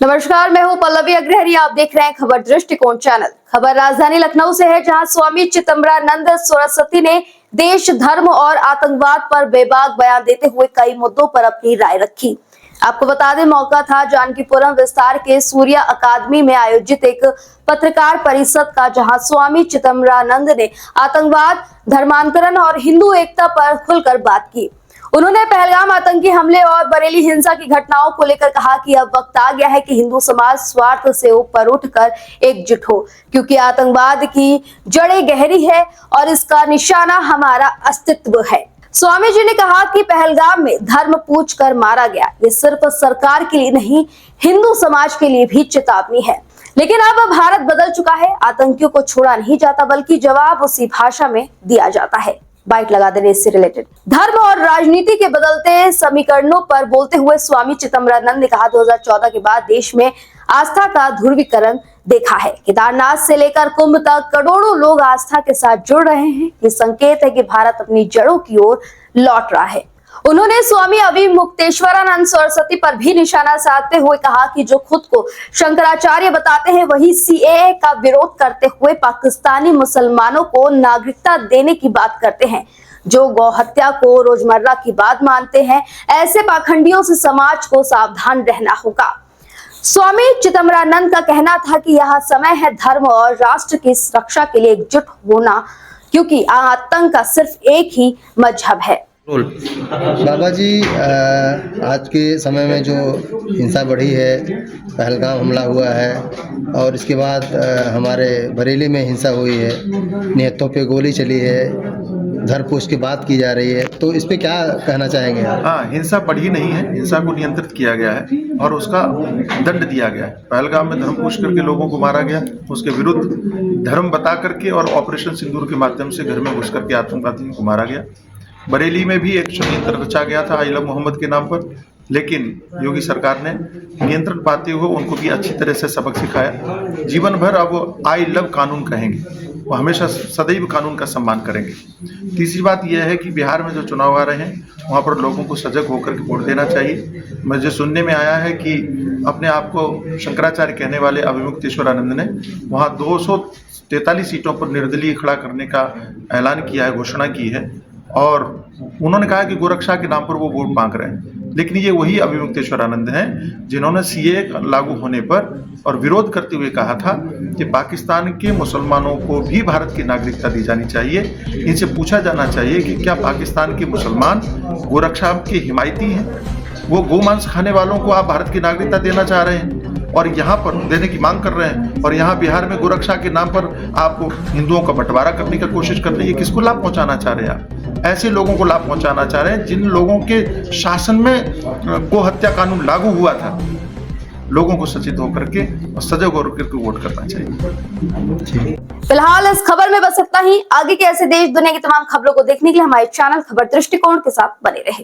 नमस्कार, मैं हूं पल्लवी अग्रहरी। आप देख रहे हैं खबर दृष्टिकोण चैनल। खबर राजधानी लखनऊ से है, जहां स्वामी चिदंबरानंद सरस्वती ने देश, धर्म और आतंकवाद पर बेबाक बयान देते हुए कई मुद्दों पर अपनी राय रखी। आपको बता दें, मौका था जानकीपुरम विस्तार के सूर्या अकादमी में आयोजित एक पत्रकार परिषद का, जहां स्वामी चिदंबरानंद ने आतंकवाद, धर्मांतरण और हिंदू एकता पर खुलकर बात की। उन्होंने पहलगाम आतंकी हमले और बरेली हिंसा की घटनाओं को लेकर कहा कि अब वक्त आ गया है कि हिंदू समाज स्वार्थ से ऊपर उठकर एकजुट हो, क्योंकि आतंकवाद की जड़ें गहरी है और इसका निशाना हमारा अस्तित्व है। स्वामी जी ने कहा कि पहलगाम में धर्म पूछकर मारा गया, ये सिर्फ सरकार के लिए नहीं, हिंदू समाज के लिए भी चेतावनी है। लेकिन अब भारत बदल चुका है, आतंकियों को छोड़ा नहीं जाता, बल्कि जवाब उसी भाषा में दिया जाता है। बाइट लगा देने इससे रिलेटेड धर्म और राजनीति के बदलते समीकरणों पर बोलते हुए स्वामी चिदंबरानंद ने कहा, 2014 के बाद देश में आस्था का ध्रुवीकरण देखा है। केदारनाथ से लेकर कुंभ तक करोड़ों लोग आस्था के साथ जुड़ रहे हैं। ये संकेत है कि भारत अपनी जड़ों की ओर लौट रहा है। उन्होंने स्वामी अविमुक्तेश्वरानंद सरस्वती पर भी निशाना साधते हुए कहा कि जो खुद को शंकराचार्य बताते हैं, वही सीएए का विरोध करते हुए पाकिस्तानी मुसलमानों को नागरिकता देने की बात करते हैं, जो गौ हत्या को रोजमर्रा की बात मानते हैं। ऐसे पाखंडियों से समाज को सावधान रहना होगा। स्वामी चिदंबरानंद का कहना था कि यह समय है धर्म और राष्ट्र की रक्षा के लिए एकजुट होना, क्योंकि आतंक का सिर्फ एक ही मजहब है। बाबा जी, आज के समय में जो हिंसा बढ़ी है, पहलगाम हमला हुआ है और इसके बाद हमारे बरेली में हिंसा हुई है, निहत्तों पे गोली चली है, धर पूछ की बात की जा रही है, तो इस पे क्या कहना चाहेंगे आप? हाँ, हिंसा बढ़ी नहीं है, हिंसा को नियंत्रित किया गया है और उसका दंड दिया गया है। पहलगाम में धर्म पूछ करके लोगों को मारा गया, उसके विरुद्ध धर्म बता करके और ऑपरेशन सिंदूर के माध्यम से घर में घुस करके आतंकवादियों को मारा गया। बरेली में भी एक षड्यंत्र रचा गया था आई लव मोहम्मद के नाम पर, लेकिन योगी सरकार ने नियंत्रण पाते हुए उनको भी अच्छी तरह से सबक सिखाया। जीवन भर अब आई लव कानून कहेंगे, वो हमेशा सदैव कानून का सम्मान करेंगे। तीसरी बात यह है कि बिहार में जो चुनाव आ रहे हैं, वहाँ पर लोगों को सजग होकर के वोट देना चाहिए। मुझे सुनने में आया है कि अपने आप को शंकराचार्य कहने वाले अविमुक्तेश्वरानंद ने वहाँ 243 सीटों पर निर्दलीय खड़ा करने का ऐलान किया है, घोषणा की है, और उन्होंने कहा कि गोरक्षा के नाम पर वो वोट मांग रहे हैं। लेकिन ये वही अविमुक्तेश्वरानंद हैं जिन्होंने सीए लागू होने पर और विरोध करते हुए कहा था कि पाकिस्तान के मुसलमानों को भी भारत की नागरिकता दी जानी चाहिए। इनसे पूछा जाना चाहिए कि क्या पाकिस्तान के मुसलमान गोरक्षा के हिमायती हैं? वो गोमांस खाने वालों को आप भारत की नागरिकता देना चाह रहे हैं और यहाँ पर देने की मांग कर रहे हैं, और यहाँ बिहार में गोरक्षा के नाम पर आप हिंदुओं का बंटवारा करने की कोशिश कर रहे हैं। किसको लाभ पहुंचाना चाह रहे हैं आप? ऐसे लोगों को लाभ पहुंचाना चाह रहे हैं जिन लोगों के शासन में गो हत्या कानून लागू हुआ था। लोगों को सचेत होकर के और सजग होकर के वोट करना चाहिए। फिलहाल इस खबर में बस इतना ही। आगे के ऐसे देश दुनिया की तमाम खबरों को देखने के लिए हमारे चैनल खबर दृष्टिकोण के साथ बने रहे।